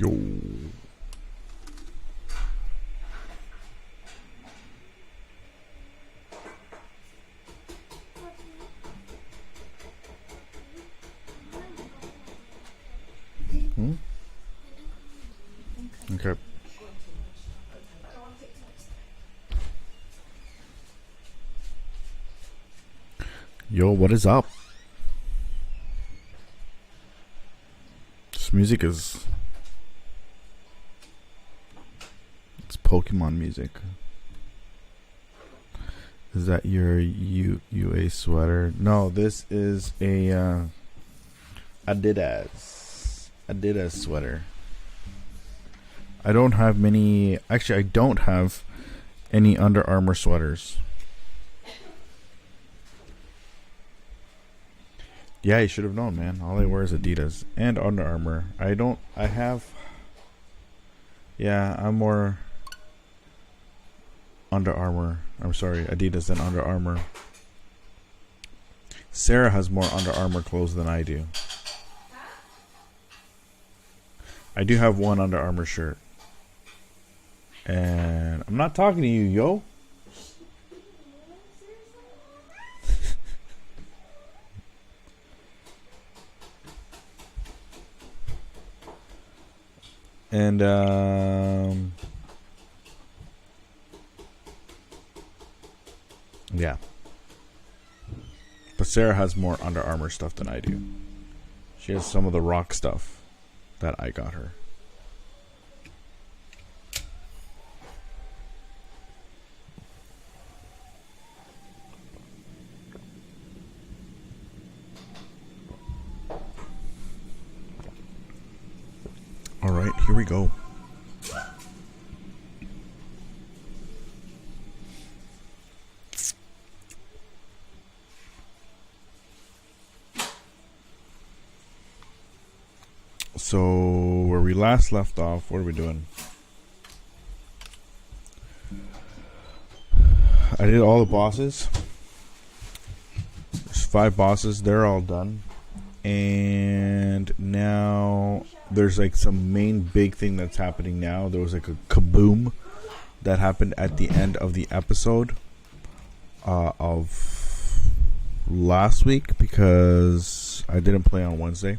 Yo. Okay. Yo, what is up? This music is... It's Pokemon music. Is that your UA sweater? No, this is a Adidas sweater. I don't have many... Actually, I don't have any Under Armour sweaters. Yeah, you should have known, man. All I wear is Adidas and Under Armour. I have... Yeah, I'm more Under Armour. I'm sorry, Adidas than Under Armour. Sarah has more Under Armour clothes than I do. I do have one Under Armour shirt. And I'm not talking to you, yo. And yeah. But Sarah has more Under Armour stuff than I do. She has some of the rock stuff that I got her. Alright, here we go. So, where we last left off, what are we doing? I did all the bosses. There's 5 bosses, they're all done. And now there's like some main big thing that's happening now. There was like a kaboom that happened at the end of the episode of last week because I didn't play on Wednesday.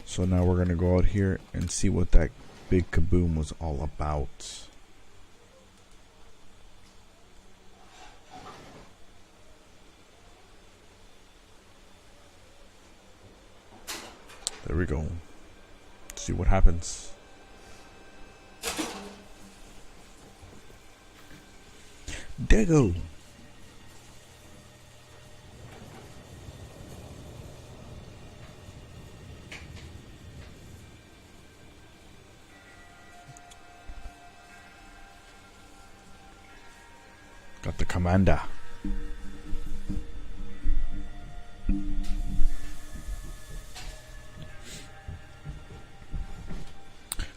So now we're going to go out here and see what that big kaboom was all about. There we go. Let's see what happens. Dago. Got the commander.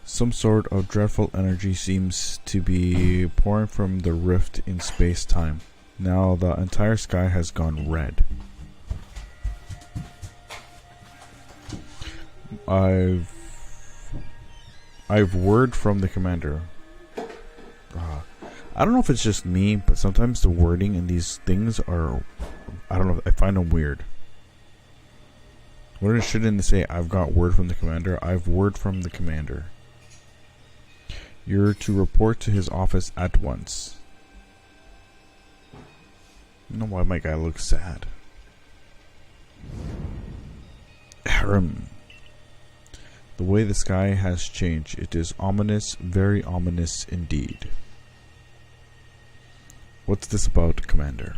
Some sort of dreadful energy seems to be pouring from the rift in space-time. Now the entire sky has gone red. I've word from the commander. I don't know if it's just me, but sometimes the wording in these things are... I don't know, I find them weird. What shouldn't they say? I've got word from the commander. I've word from the commander. You're to report to his office at once. I don't know why my guy looks sad. Harem. The way the sky has changed. It is ominous, very ominous indeed. What's this about, Commander?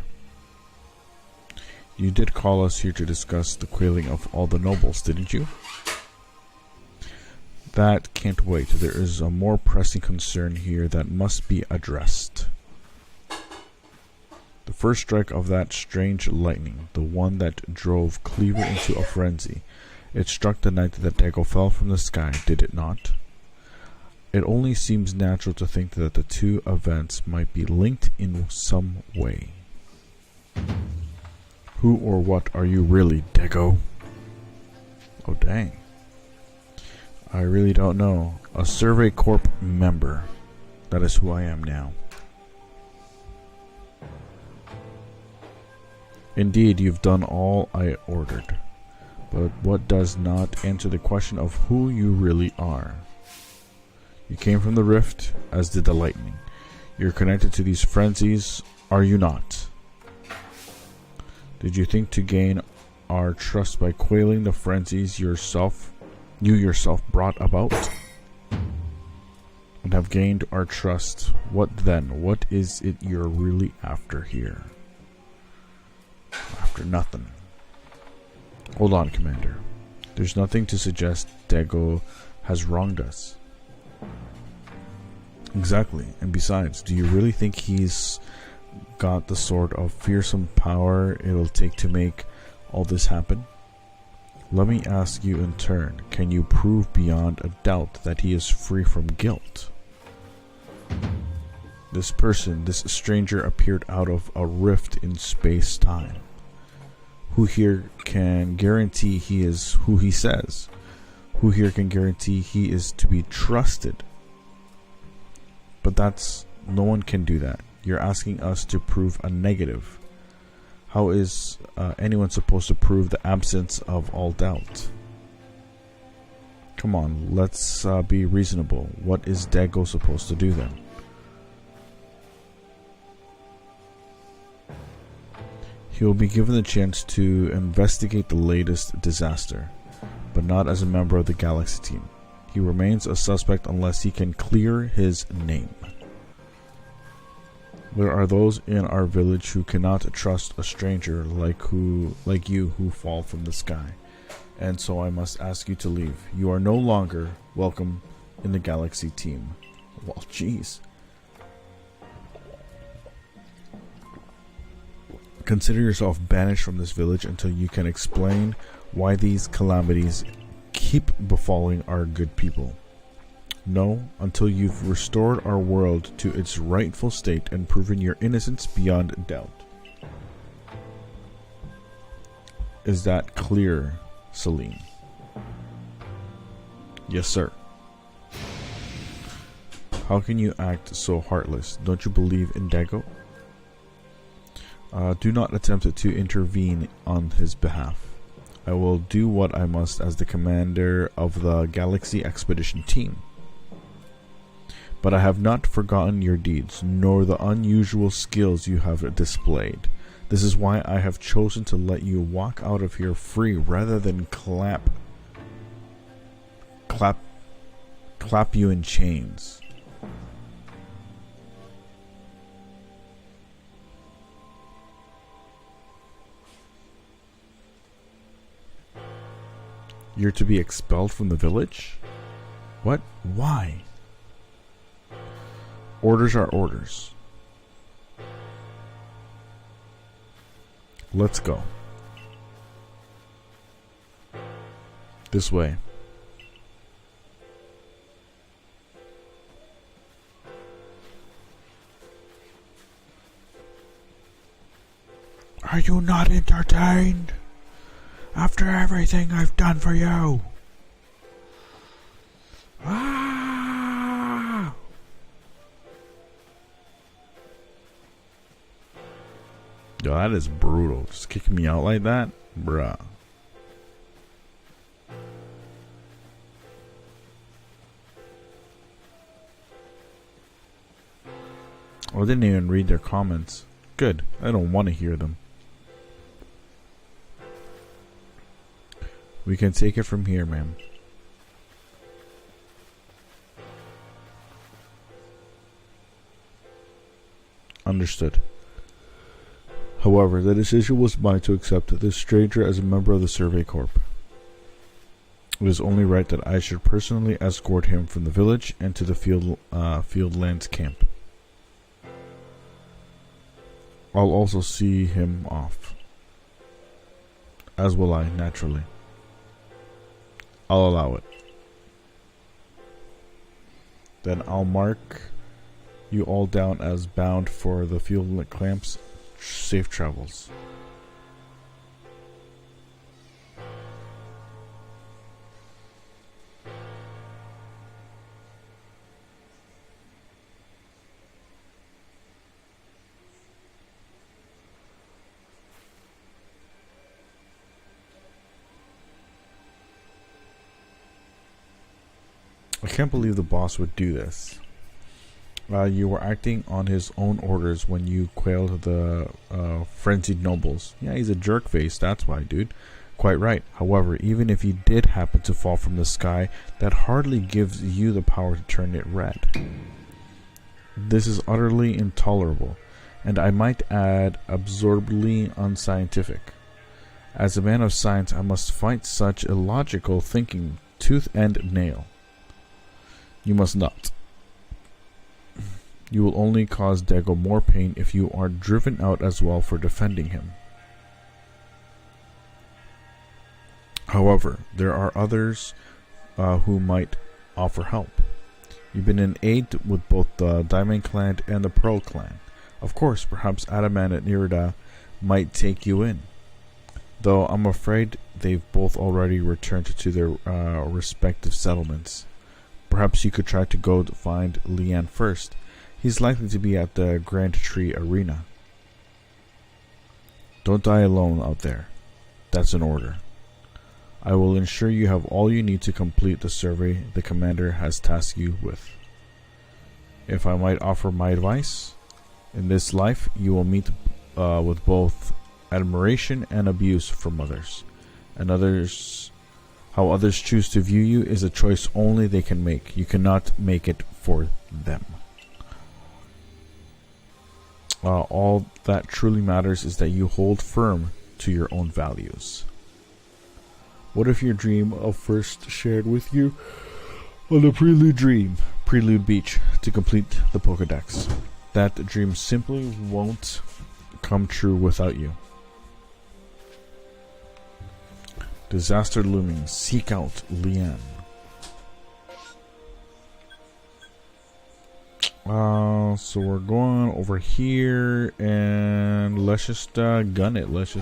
You did call us here to discuss the quelling of all the nobles, didn't you? That can't wait. There is a more pressing concern here that must be addressed. The first strike of that strange lightning, the one that drove Cleaver into a frenzy, it struck the night that Dago fell from the sky, did it not? It only seems natural to think that the two events might be linked in some way. Who or what are you really, Dago? Oh dang. I really don't know. A Survey Corp member. That is who I am now. Indeed, you've done all I ordered. But what does not answer the question of who you really are. You came from the rift, as did the lightning. You're connected to these frenzies, are you not? Did you think to gain our trust by quelling the frenzies you yourself brought about? And have gained our trust. What then? What is it you're really after here? After nothing. Hold on, Commander. There's nothing to suggest Dago has wronged us. Exactly. And besides, do you really think he's got the sort of fearsome power it'll take to make all this happen? Let me ask you in turn, can you prove beyond a doubt that he is free from guilt? This person, this stranger, appeared out of a rift in space-time. Who here can guarantee he is who he says? Who here can guarantee he is to be trusted? But no one can do that. You're asking us to prove a negative. How is anyone supposed to prove the absence of all doubt? Come on, let's be reasonable. What is Dago supposed to do then? He will be given the chance to investigate the latest disaster, but not as a member of the Galaxy team. He remains a suspect unless he can clear his name. There are those in our village who cannot trust a stranger like you who fall from the sky, and so I must ask you to leave. You are no longer welcome in the Galaxy team. Well, jeez. Consider yourself banished from this village until you can explain why these calamities keep befalling our good people. No, until you've restored our world to its rightful state and proven your innocence beyond doubt. Is that clear, Celine? Yes, sir. How can you act so heartless? Don't you believe in Dago? Do not attempt to intervene on his behalf. I will do what I must as the commander of the Galaxy Expedition team. But I have not forgotten your deeds, nor the unusual skills you have displayed. This is why I have chosen to let you walk out of here free rather than clap you in chains. You're to be expelled from the village? What? Why? Orders are orders. Let's go. This way. Are you not entertained? After everything I've done for you. Ah! Yo, that is brutal. Just kicking me out like that? Bruh. Oh, I didn't even read their comments. Good. I don't want to hear them. We can take it from here, ma'am. Understood. However, the decision was mine to accept this stranger as a member of the Survey Corp. It is only right that I should personally escort him from the village and to the Fieldlands camp. I'll also see him off. As will I, naturally. I'll allow it. Then I'll mark you all down as bound for the Fieldland camps. Safe travels. I can't believe the boss would do this. You were acting on his own orders when you quailed the frenzied nobles. Yeah, he's a jerk face, that's why, dude. Quite right. However, even if he did happen to fall from the sky, that hardly gives you the power to turn it red. This is utterly intolerable, and I might add, absurdly unscientific. As a man of science, I must fight such illogical thinking tooth and nail. You must not. You will only cause Dago more pain if you are driven out as well for defending him. However, there are others who might offer help. You've been in aid with both the Diamond Clan and the Pearl Clan. Of course, perhaps Adamant and Irida might take you in. Though I'm afraid they've both already returned to their respective settlements. Perhaps you could try to go to find Lian first. He's likely to be at the Grand Tree Arena. Don't die alone out there. That's an order. I will ensure you have all you need to complete the survey the commander has tasked you with. If I might offer my advice, in this life you will meet with both admiration and abuse from others, and how others choose to view you is a choice only they can make. You cannot make it for them. All that truly matters is that you hold firm to your own values. What if your dream of first shared with you on the Prelude Beach to complete the Pokédex? That dream simply won't come true without you. Disaster looming. Seek out Lian. So we're going over here, and let's just gun it. Let's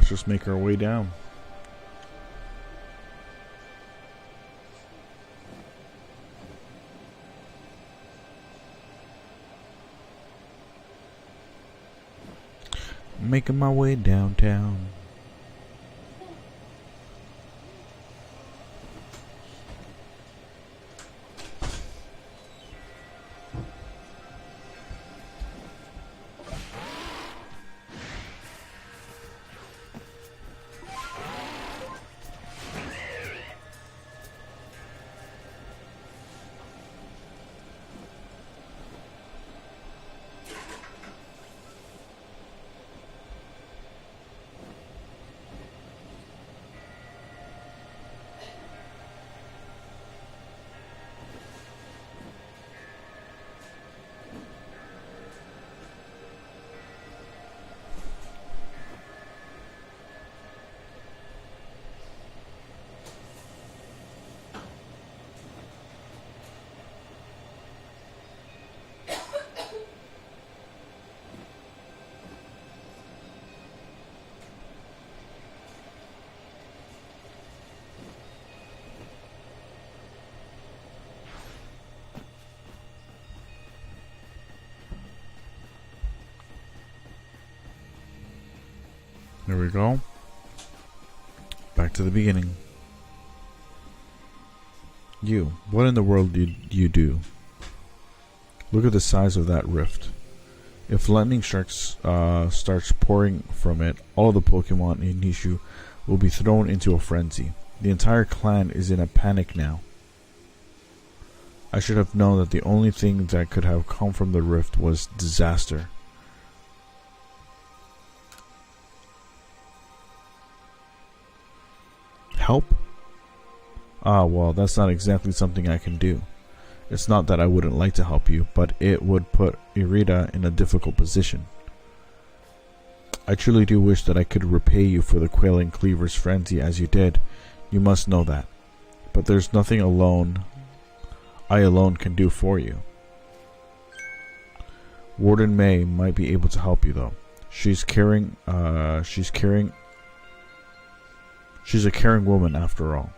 just make our way down. Making my way downtown. There we go. Back to the beginning. You. What in the world did you do? Look at the size of that rift. If lightning strikes starts pouring from it, all of the Pokemon in Nishu will be thrown into a frenzy. The entire clan is in a panic now. I should have known that the only thing that could have come from the rift was disaster. Help? Well, that's not exactly something I can do. It's not that I wouldn't like to help you, but it would put Irida in a difficult position. I truly do wish that I could repay you for the Quailing Cleaver's frenzy as you did. You must know that. But there's nothing I alone can do for you. Warden May might be able to help you though. She's a caring woman after all.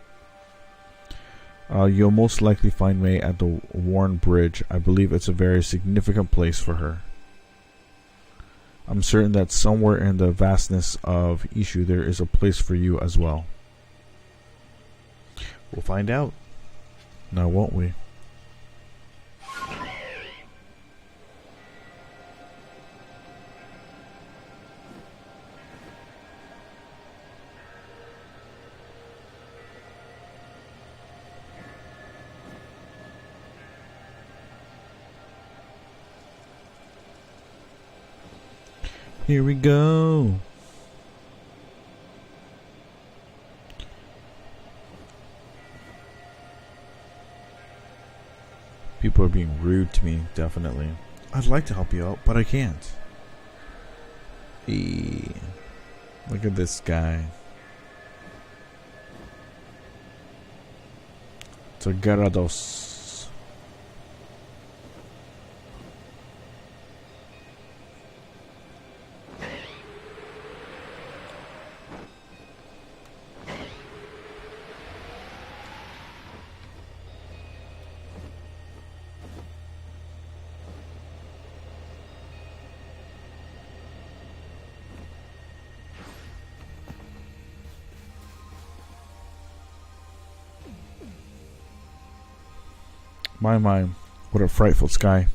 You'll most likely find May at the Warren Bridge. I believe it's a very significant place for her. I'm certain that somewhere in the vastness of Ishu there is a place for you as well. We'll find out. Now won't we? Here we go. People are being rude to me, definitely. I'd like to help you out, but I can't. Look at this guy. Tagarados. My, what a frightful sky.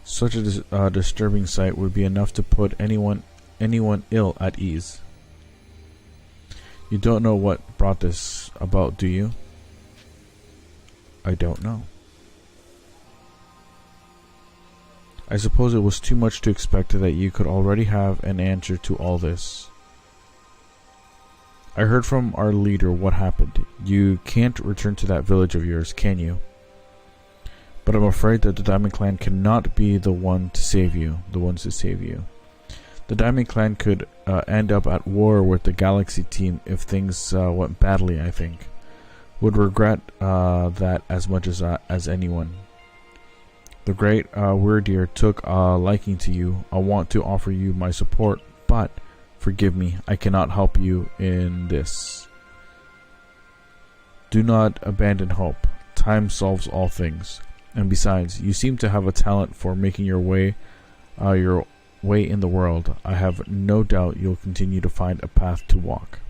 Such a disturbing sight would be enough to put anyone ill at ease. You don't know what brought this about, do you? I don't know. I suppose it was too much to expect that you could already have an answer to all this. I heard from our leader what happened. You can't return to that village of yours, can you? But I'm afraid that the Diamond Clan cannot be the ones to save you. The Diamond Clan could end up at war with the Galaxy team if things went badly, I think. Would regret that as much as anyone. The great Weirdeer took a liking to you. I want to offer you my support, but forgive me, I cannot help you in this. Do not abandon hope. Time solves all things. And besides, you seem to have a talent for making your way in the world. I have no doubt you'll continue to find a path to walk.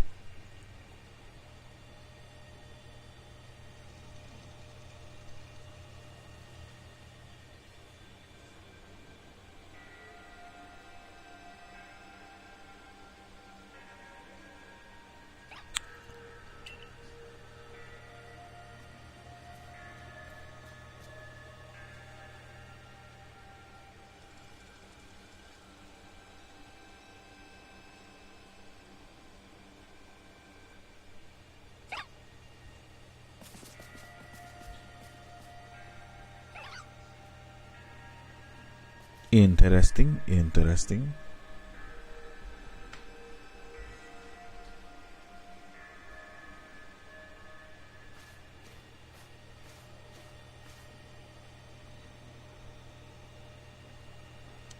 Interesting.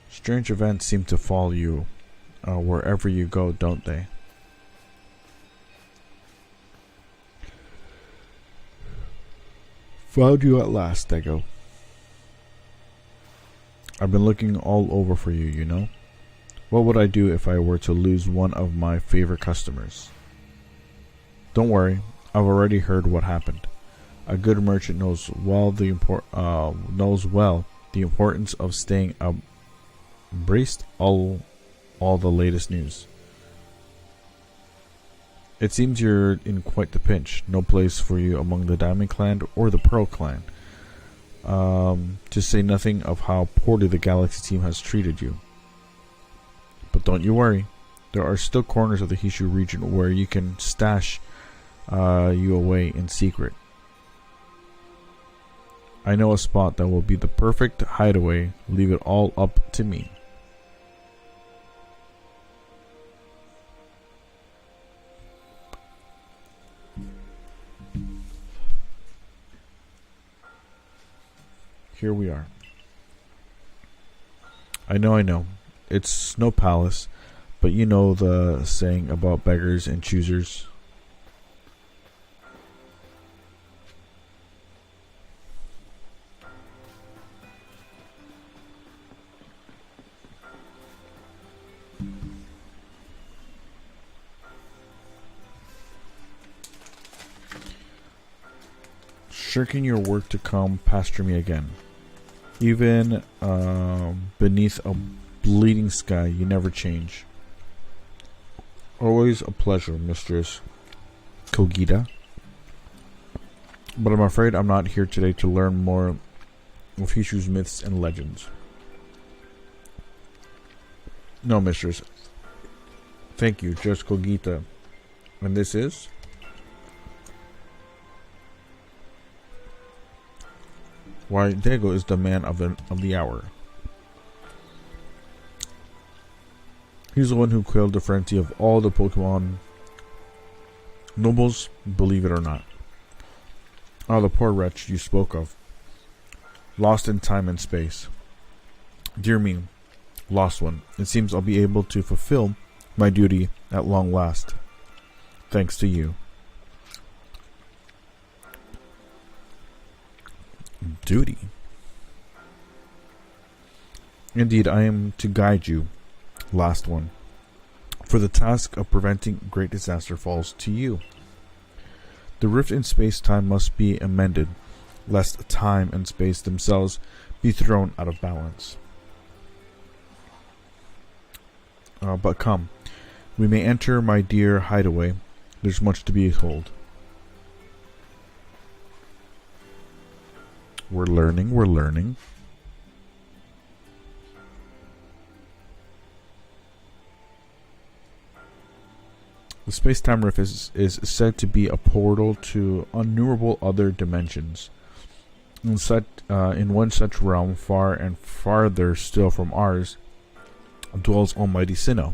Strange events seem to follow you wherever you go, don't they? Found you at last, Dego. I've been looking all over for you, you know? What would I do if I were to lose one of my favorite customers? Don't worry, I've already heard what happened. A good merchant knows well the importance of staying abreast all the latest news. It seems you're in quite the pinch. No place for you among the Diamond Clan or the Pearl Clan. To say nothing of how poorly the Galaxy team has treated you. But don't you worry. There are still corners of the Hishu region where you can stash you away in secret. I know a spot that will be the perfect hideaway. Leave it all up to me. Here we are. I know. It's no palace, but you know the saying about beggars and choosers. shirking your work to come pasture me again. Even beneath a bleeding sky, you never change. Always a pleasure, Mistress Kogita. But I'm afraid I'm not here today to learn more of Hishu's myths and legends. No, Mistress. Thank you, just Kogita. And this is? Why, Dago is the man of the hour. He's the one who quelled the frenzy of all the Pokemon nobles, believe it or not. Ah, the poor wretch you spoke of. Lost in time and space. Dear me, lost one. It seems I'll be able to fulfill my duty at long last. Thanks to you. Duty? Indeed, I am to guide you, last one. For the task of preventing great disaster falls to you. The rift in space-time must be amended, lest time and space themselves be thrown out of balance. But come, we may enter my dear hideaway. There's much to behold. We're learning. The space-time rift is said to be a portal to innumerable other dimensions. In one such realm, far and farther still from ours, dwells Almighty Sinnoh.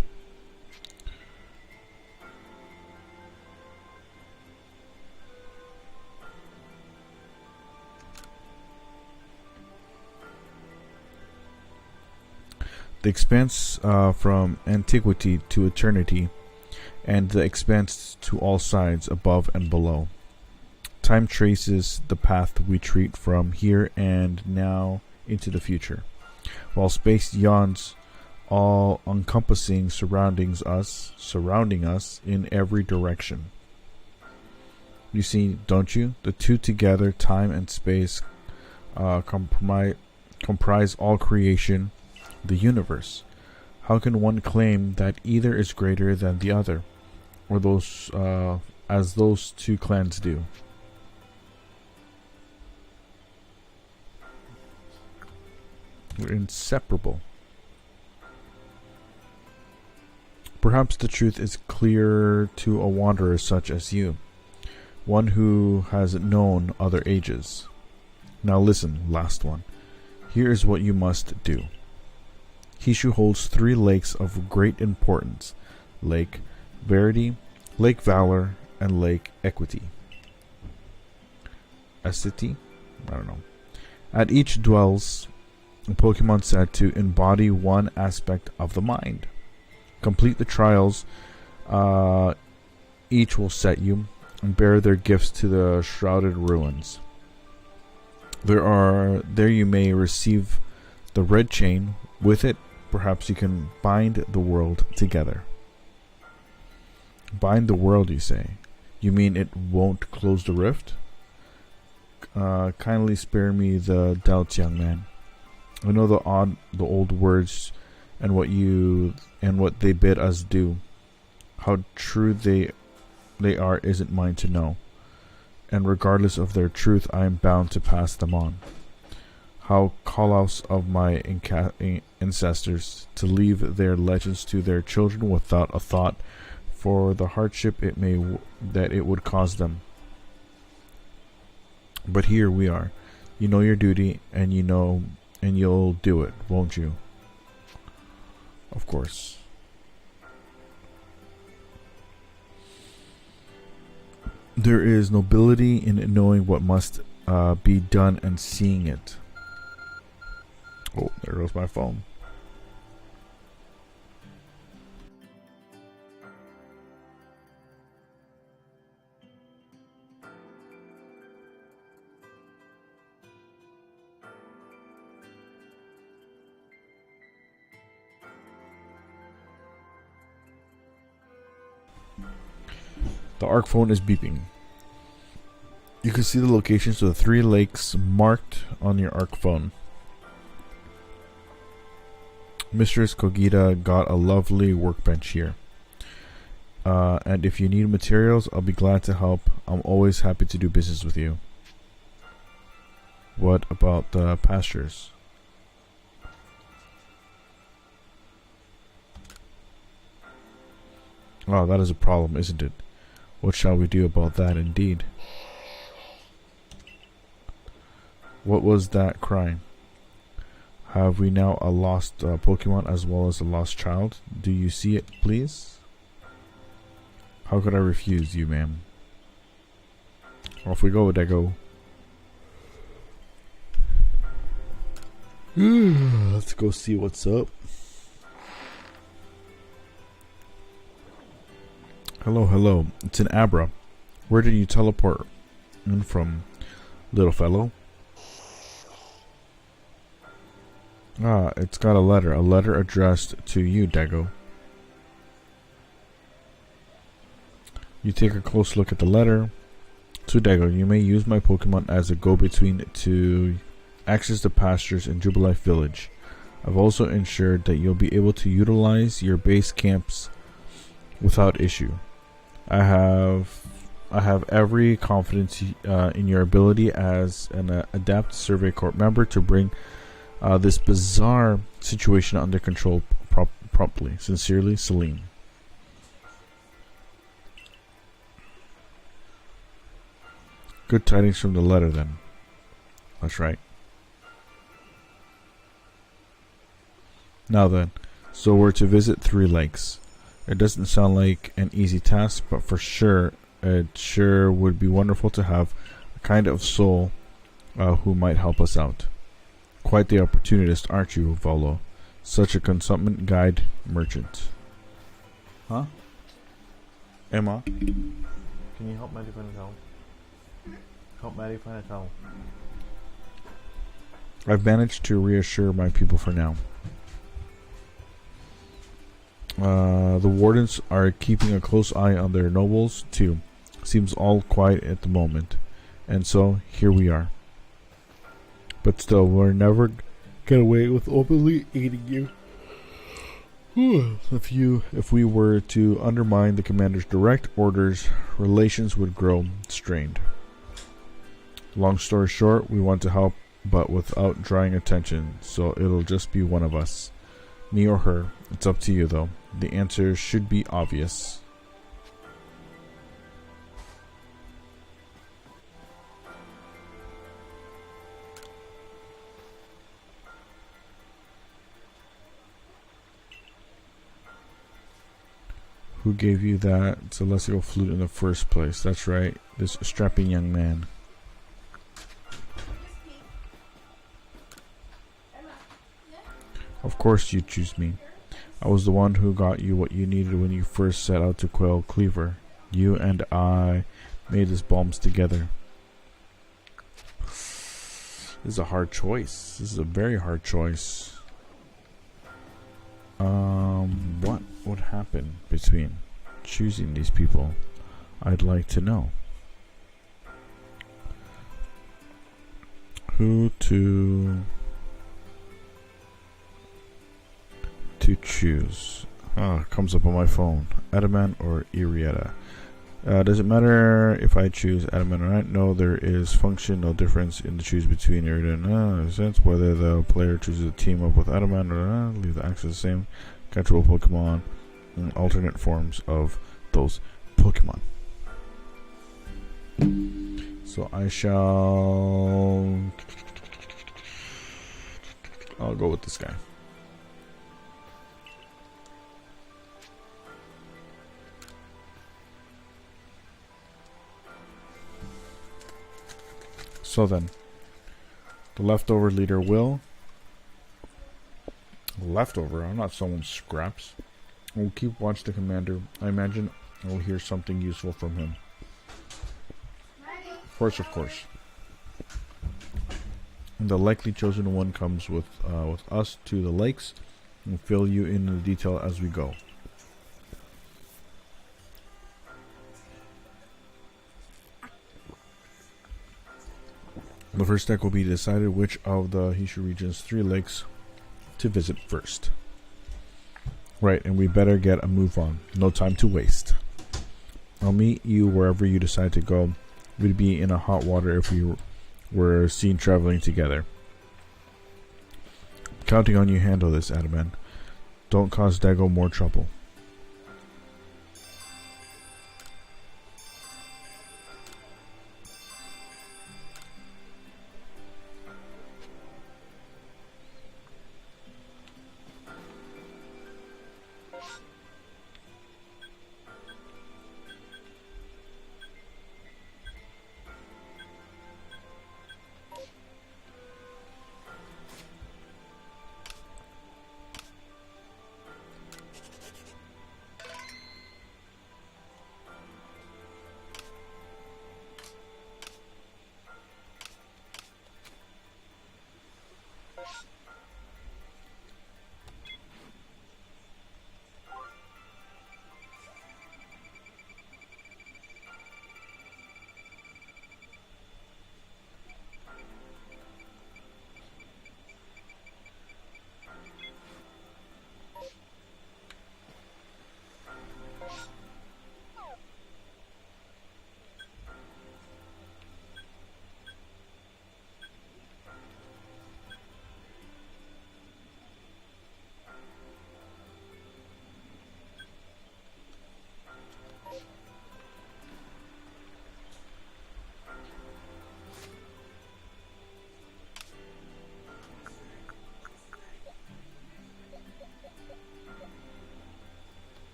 The expanse from antiquity to eternity, and the expanse to all sides, above and below. Time traces the path we treat from here and now into the future, while space yawns, all encompassing, surrounding us in every direction. You see, don't you? The two together, time and space, comprise all creation, the universe. How can one claim that either is greater than the other, or as those two clans do? We're inseparable. Perhaps the truth is clear to a wanderer such as you, one who has known other ages. Now listen, last one. Here is what you must do. Hishu holds 3 lakes of great importance: Lake Verity, Lake Valor, and Lake Equity. Acity? I don't know. At each dwells a Pokemon said to embody one aspect of the mind. Complete the trials each will set you, and bear their gifts to the shrouded ruins. There you may receive the red chain. With it, perhaps you can bind the world together. Bind the world, you say? You mean it won't close the rift? Kindly spare me the doubts, young man. I know the old words and what they bid us do. How true they are isn't mine to know, and regardless of their truth, I am bound to pass them on. How call-outs of my ancestors to leave their legends to their children without a thought for the hardship that it would cause them. But here we are. You know your duty, and you'll do it, won't you? Of course. There is nobility in knowing what must be done and seeing it. Oh, there goes my phone. The ARC phone is beeping. You can see the locations of the 3 lakes marked on your Arc phone. Mistress Kogita got a lovely workbench here. And if you need materials, I'll be glad to help. I'm always happy to do business with you. What about the pastures? Oh, that is a problem, isn't it? What shall we do about that, indeed? What was that crying? Have we now a lost Pokemon as well as a lost child? Do you see it, please? How could I refuse you, ma'am? Off we go, Dego. Let's go see what's up. Hello, hello. It's an Abra. Where did you teleport in from, little fellow? Ah, it's got a letter. A letter addressed to you, Dego. You take a close look at the letter. To Dego, you may use my Pokemon as a go-between to access the pastures in Jubilife Village. I've also ensured that you'll be able to utilize your base camps without issue. I have every confidence in your ability as an Adapt Survey Corps member to bring this bizarre situation under control promptly. Sincerely, Celine. Good tidings from the letter, then. That's right. Now then, so we're to visit 3 lakes. It doesn't sound like an easy task, but for sure, it sure would be wonderful to have a kind of soul who might help us out. Quite the opportunist, aren't you, Volo? Such a consummate guide merchant. Huh? Emma? Can you help Maddie find a towel? Help Maddie find a towel. I've managed to reassure my people for now. The wardens are keeping a close eye on their nobles, too. Seems all quiet at the moment. And so, here we are. But still, we'll never get away with openly aiding you. If we were to undermine the commander's direct orders, relations would grow strained. Long story short, we want to help, but without drawing attention, so it'll just be one of us. Me or her. It's up to you, though. The answer should be obvious. Who gave you that celestial flute in the first place? That's right, this strapping young man. Of course you choose me. I was the one who got you what you needed when you first set out to quell Cleaver. You and I made his bombs together. This is a hard choice. This is a very hard choice. What would happen between choosing these people? I'd like to know. Who to choose? It comes up on my phone. Adamant or Irietta? Does it matter if I choose Adamant or not? No, there is function, no difference in the choose between Irietta and sense. Whether the player chooses a team up with Adamant or not, leave the access the same. Catchable Pokemon and alternate forms of those Pokemon. So I'll go with this guy. So then, the leftover leader will... Leftover? I'm not someone's scraps. We'll keep watch the commander. I imagine I'll hear something useful from him. Of course. And the likely chosen one comes with us to the lakes and fill you in the detail as we go. The first deck will be decided which of the Hishu region's 3 lakes to visit first. Right, and we better get a move on. No time to waste. I'll meet you wherever you decide to go. We'd be in a hot water if we were seen traveling together. Counting on you to handle this, Adaman. Don't cause Dago more trouble.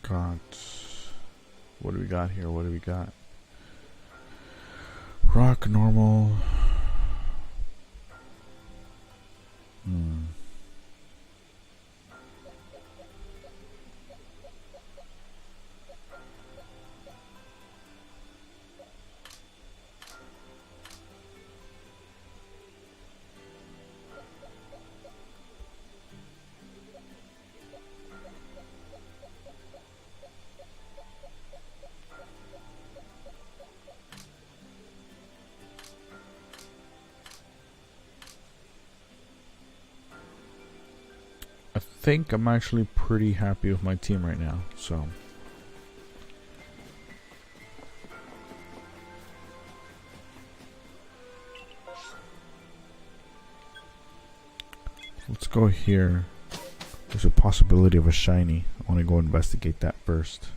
God. What do we got here? What do we got? Rock, normal. I think I'm actually pretty happy with my team right now, so let's go here. There's a possibility of a shiny. I want to go investigate that first.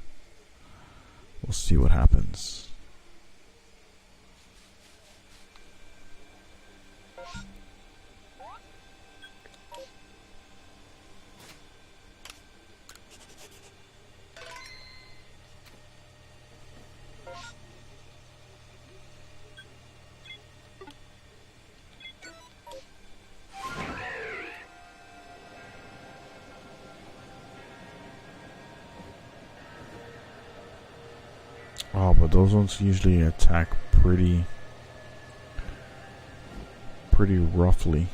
We'll see what happens. Oh, but those ones usually attack pretty roughly.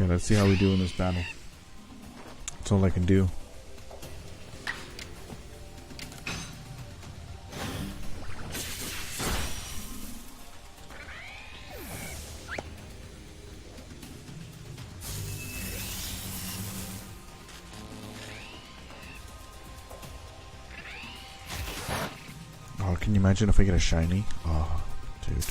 Okay, let's see how we do in this battle. That's all I can do. Oh, can you imagine if I get a shiny? Oh, dude.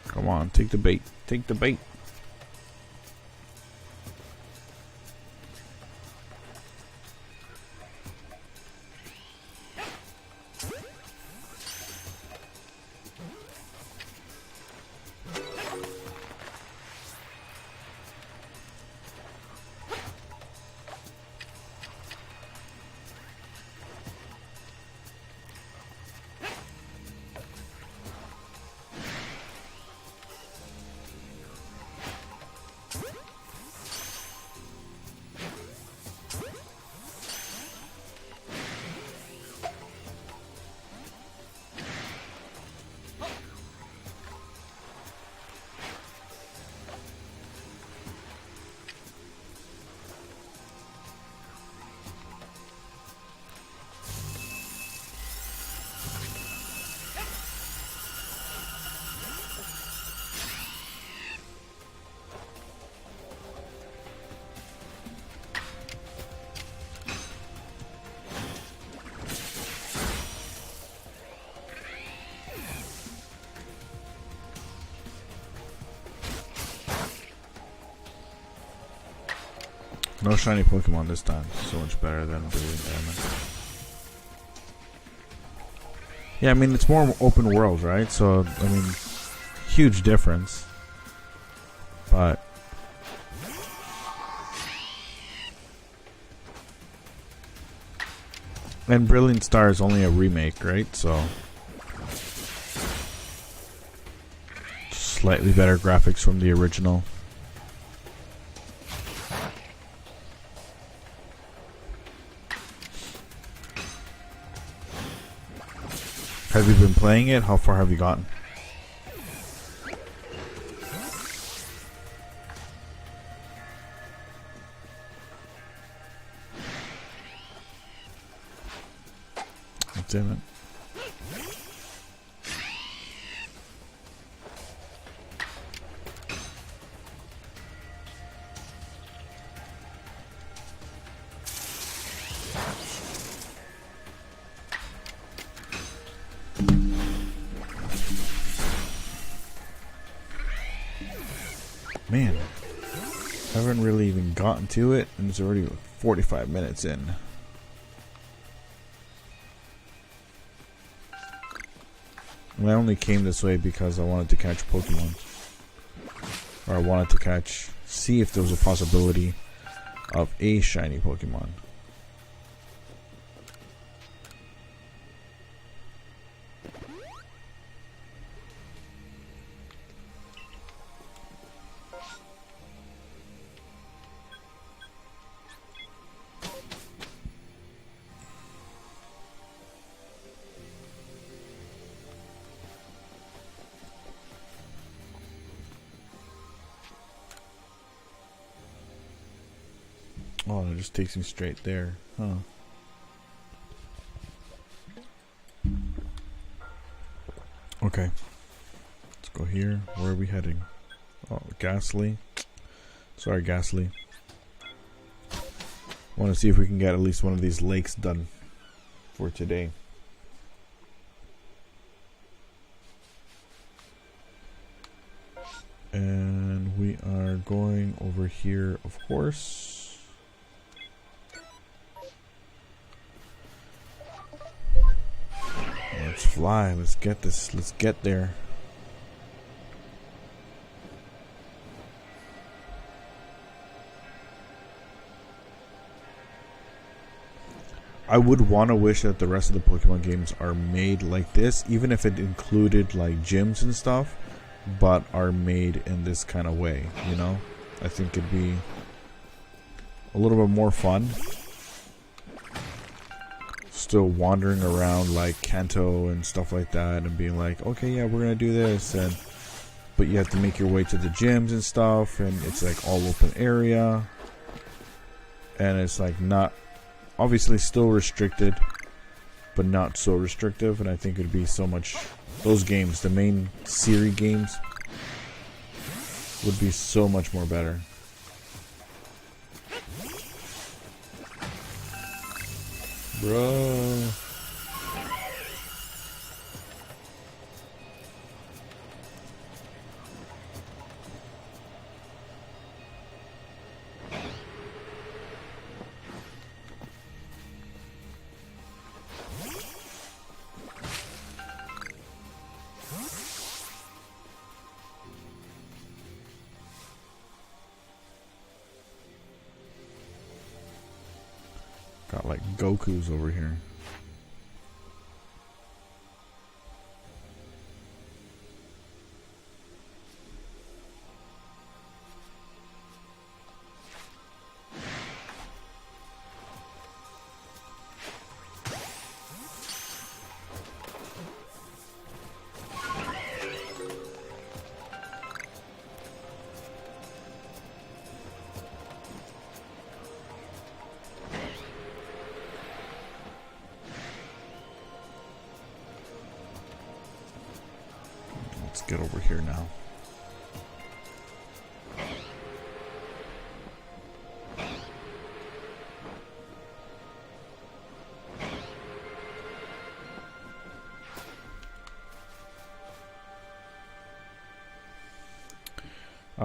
Come on, take the bait. Take the bait. No shiny Pokemon this time. So much better than Brilliant Diamond. Yeah, I mean, it's more open world, right? So, I mean, huge difference. But and Brilliant Star is only a remake, right? So slightly better graphics from the original. Have you been playing it? How far have you gotten? Damn it. Man, I haven't really even gotten to it, and it's already 45 minutes in. And I only came this way because I wanted to catch Pokemon. Or I wanted to see if there was a possibility of a shiny Pokemon. Oh, it just takes me straight there. Huh. Okay. Let's go here. Where are we heading? Oh, Ghastly. Sorry, Ghastly. Want to see if we can get at least one of these lakes done for today. And we are going over here, of course. Let's fly. Let's get this. Let's get there. I would want to wish that the rest of the Pokemon games are made like this, even if it included like gyms and stuff, but are made in this kind of way, you know? I think it'd be a little bit more fun. Still wandering around like Kanto and stuff like that and being like, okay, yeah, we're gonna do this, and but you have to make your way to the gyms and stuff, and it's like all open area, and it's like not, obviously still restricted, but not so restrictive. And I think it'd be so much, those games, the main series games, would be so much more better. Bro. Got like Goku's over here. Let's get over here now.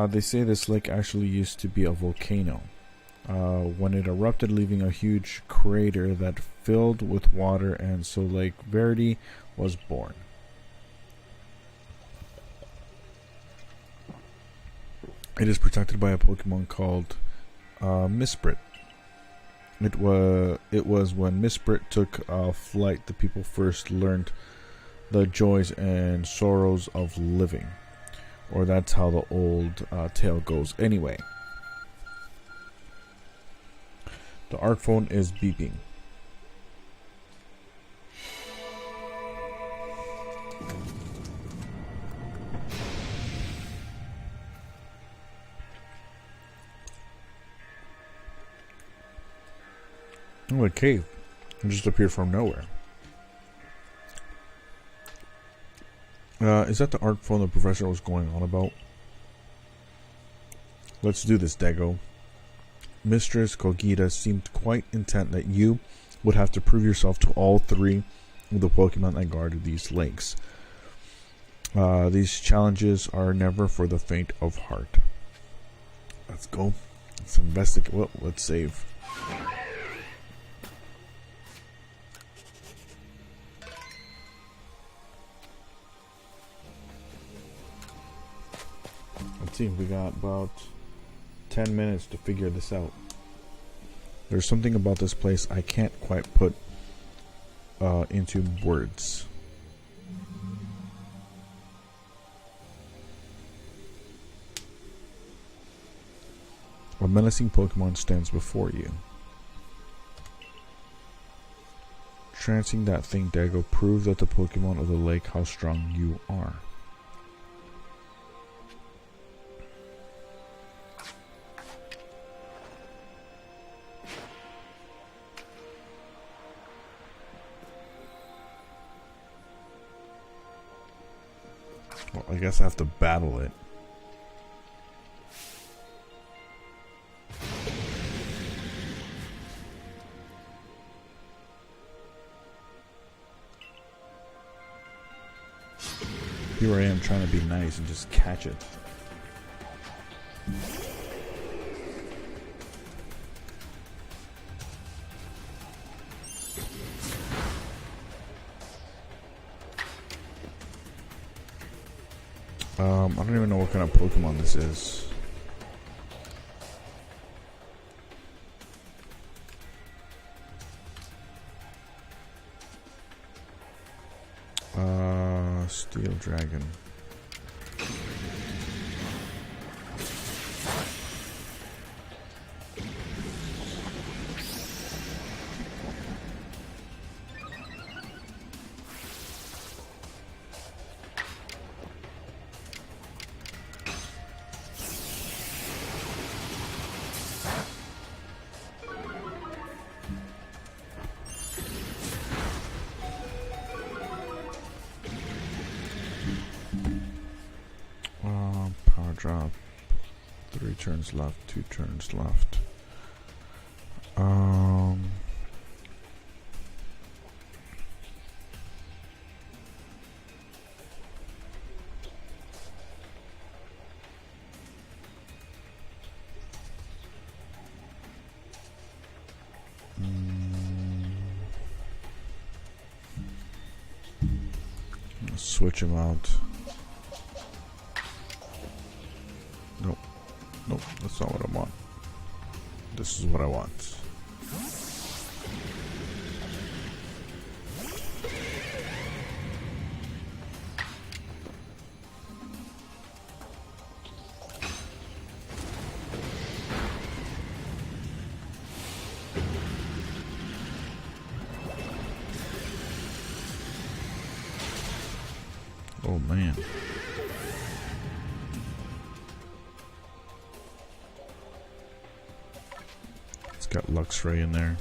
They say this lake actually used to be a volcano. When it erupted, leaving a huge crater that filled with water, and so Lake Verity was born. It is protected by a Pokemon called Misprit. It was when Misprit took flight the people first learned the joys and sorrows of living. Or that's how the old tale goes anyway. The ARC phone is beeping. Oh, a cave. It just appeared from nowhere. Is that the ARC phone the professor was going on about? Let's do this, Dago. Mistress Kogita seemed quite intent that you would have to prove yourself to all three of the Pokemon that guarded these lakes. These challenges are never for the faint of heart. Let's go. Let's investigate. Well, let's save. Let's see, we got about 10 minutes to figure this out. There's something about this place I can't quite put into words. A menacing Pokemon stands before you. Trancing that thing, Dago, prove that the Pokemon of the lake how strong you are. Well, I guess I have to battle it. Here I am trying to be nice and just catch it. I don't even know what kind of Pokemon this is. Steel Dragon. Power drop. 3 turns left, 2 turns left. Switch him out. Nope. Nope, that's not what I want. This is what I want. Oh man. It's got Luxray in there.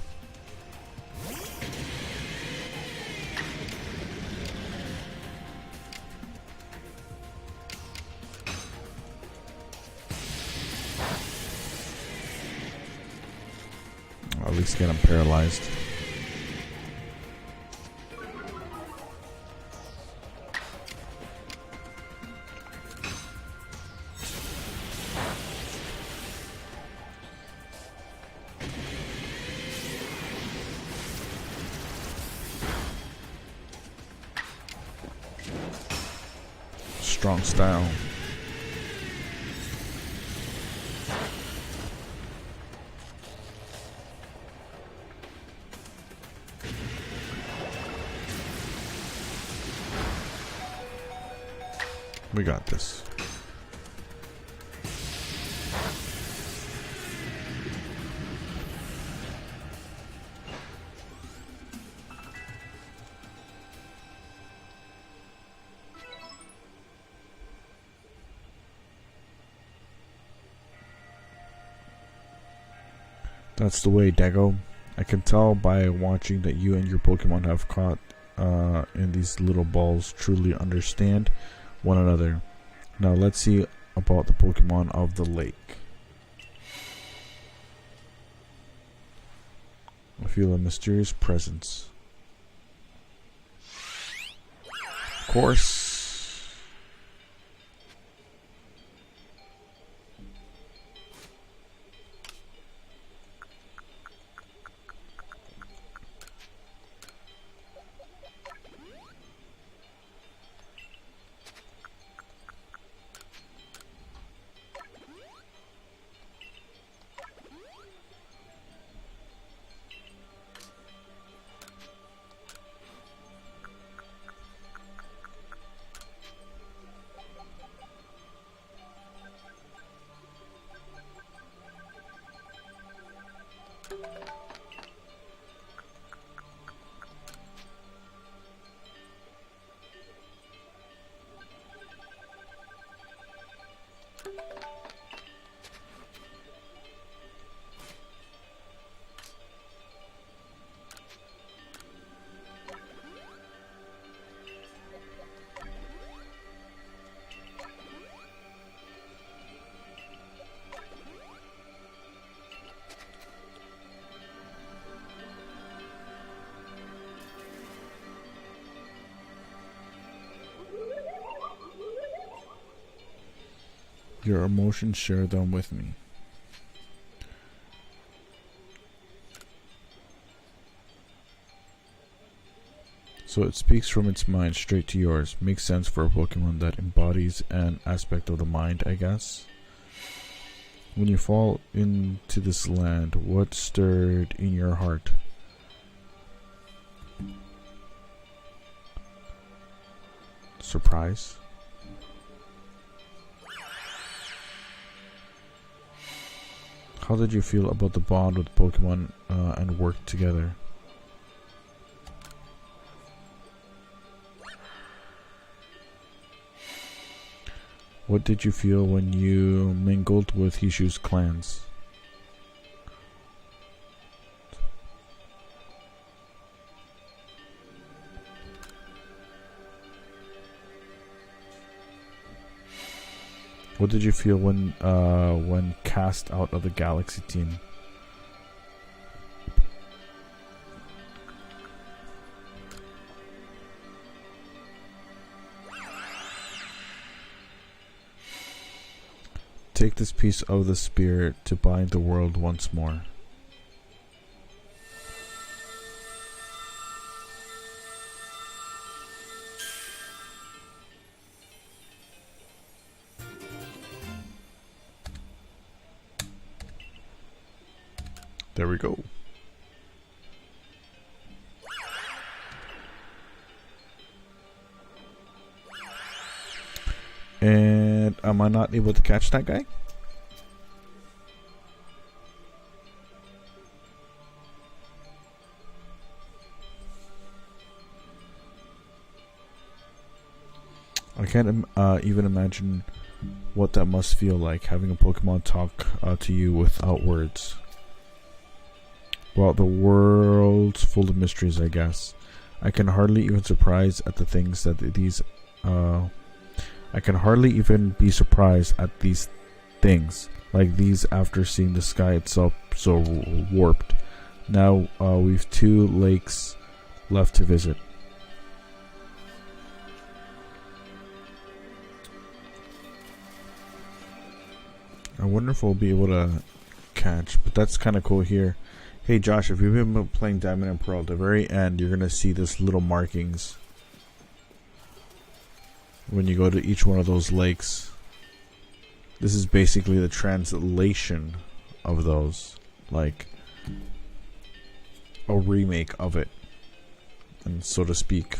I'll at least get him paralyzed. Strong style. We got this. That's the way, Dago. I can tell by watching that you and your Pokemon have caught in these little balls truly understand one another. Now let's see about the Pokemon of the lake. I feel a mysterious presence. Of course. Your emotions, share them with me. So it speaks from its mind straight to yours. Makes sense for a Pokemon that embodies an aspect of the mind, I guess. When you fall into this land, what stirred in your heart? Surprise. How did you feel about the bond with Pokemon and work together? What did you feel when you mingled with Hishu's clans? What did you feel when cast out of the Galaxy team? Take this piece of the spirit to bind the world once more. There we go. And am I not able to catch that guy? I can't even imagine what that must feel like, having a Pokemon talk to you without words. Well, the world's full of mysteries, I guess. I can hardly even surprise at the things that these I can hardly even be surprised at these things like these after seeing the sky itself so warped. Now we've 2 lakes left to visit. I wonder if we'll be able to catch, but that's kind of cool here. Hey Josh, if you've been playing Diamond and Pearl, at the very end you're going to see this little markings when you go to each one of those lakes. This is basically the translation of those, like a remake of it, and so to speak.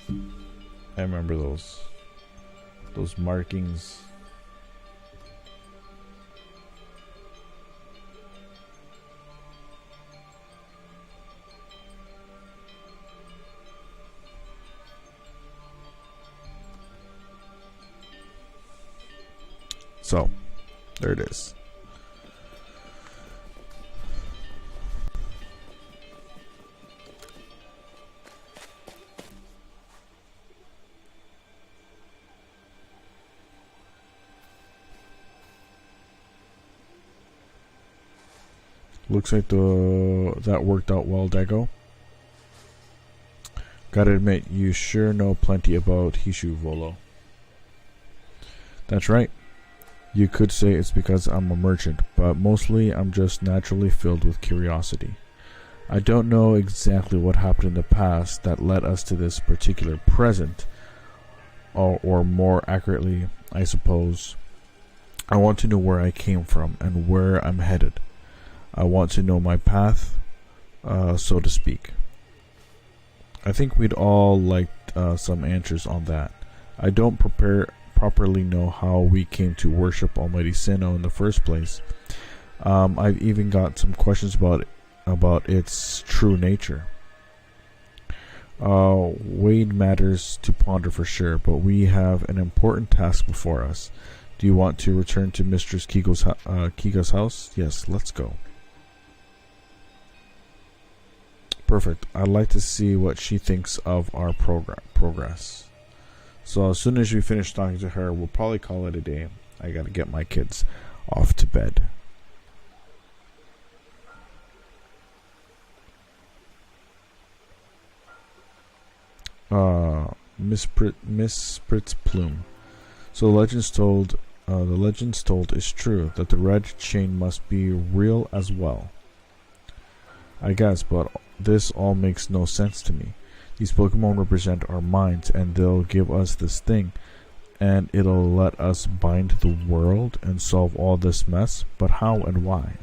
I remember those markings. So, there it is. Looks like that worked out well, Dago. Gotta admit, you sure know plenty about Hishu, Volo. That's right. You could say it's because I'm a merchant, but mostly I'm just naturally filled with curiosity. I don't know exactly what happened in the past that led us to this particular present, or more accurately, I suppose, I want to know where I came from and where I'm headed. I want to know my path, so to speak. I think we'd all like some answers on that. I don't properly know how we came to worship Almighty Sinnoh in the first place. I've even got some questions about its true nature. Weighing matters to ponder for sure, but we have an important task before us. Do you want to return to Mistress Kiga's house? Yes, let's go. Perfect. I'd like to see what she thinks of our progress. So as soon as we finish talking to her, we'll probably call it a day. I gotta get my kids off to bed. Miss Spritz Plume. So the legends told is true, that the red chain must be real as well. I guess, but this all makes no sense to me. These Pokemon represent our minds, and they'll give us this thing, and it'll let us bind the world and solve all this mess, but how and why?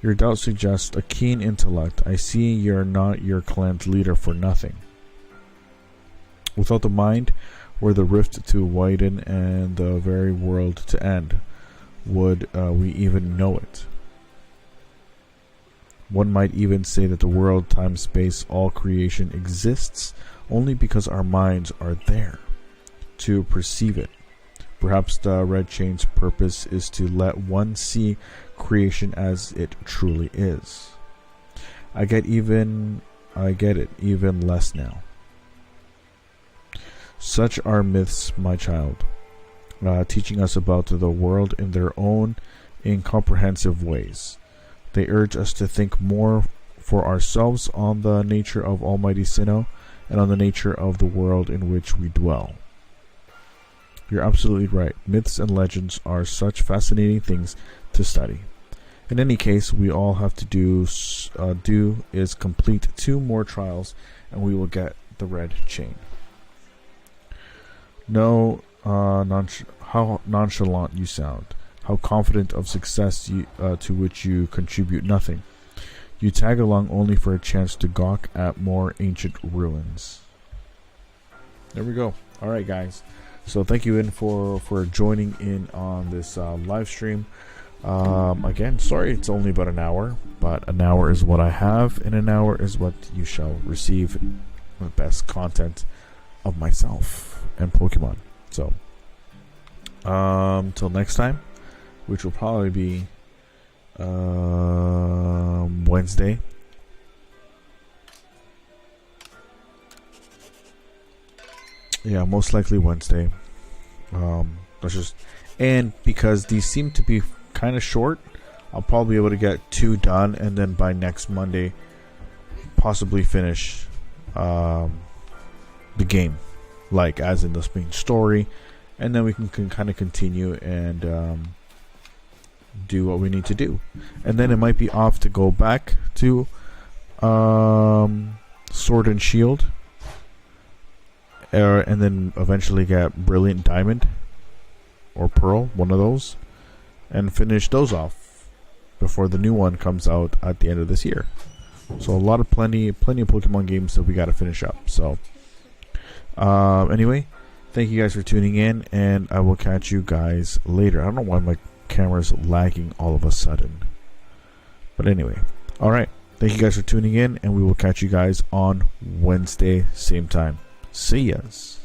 Your doubt suggests a keen intellect. I see you're not your clan's leader for nothing. Without the mind, were the rift to widen and the very world to end, would we even know it? One might even say that the world, time, space, all creation exists only because our minds are there to perceive it. Perhaps the red chain's purpose is to let one see creation as it truly is. I get it even less now. Such are myths, my child, teaching us about the world in their own incomprehensive ways. They urge us to think more for ourselves on the nature of Almighty Sinnoh and on the nature of the world in which we dwell. You're absolutely right. Myths and legends are such fascinating things to study. In any case, we all have to do is complete 2 more trials, and we will get the red chain. No, how nonchalant you sound. How confident of success to which you contribute nothing. You tag along only for a chance to gawk at more ancient ruins. There we go. Alright, guys. So thank you for joining in on this live stream. Again, sorry it's only about an hour, but an hour is what I have, and an hour is what you shall receive the best content of myself and Pokemon. So, till next time, which will probably be Wednesday. Yeah, most likely Wednesday. And because these seem to be kind of short, I'll probably be able to get 2 done, and then by next Monday, possibly finish the game, like as in the main story, and then we can kind of continue and do what we need to do, and then it might be off to go back to Sword and Shield. And then eventually get Brilliant Diamond or Pearl, one of those, and finish those off before the new one comes out at the end of this year. So plenty of Pokemon games that we got to finish up. So anyway, thank you guys for tuning in, and I will catch you guys later. I don't know why my camera's lagging all of a sudden, but anyway, all right. Thank you guys for tuning in, and we will catch you guys on Wednesday, same time. See yas.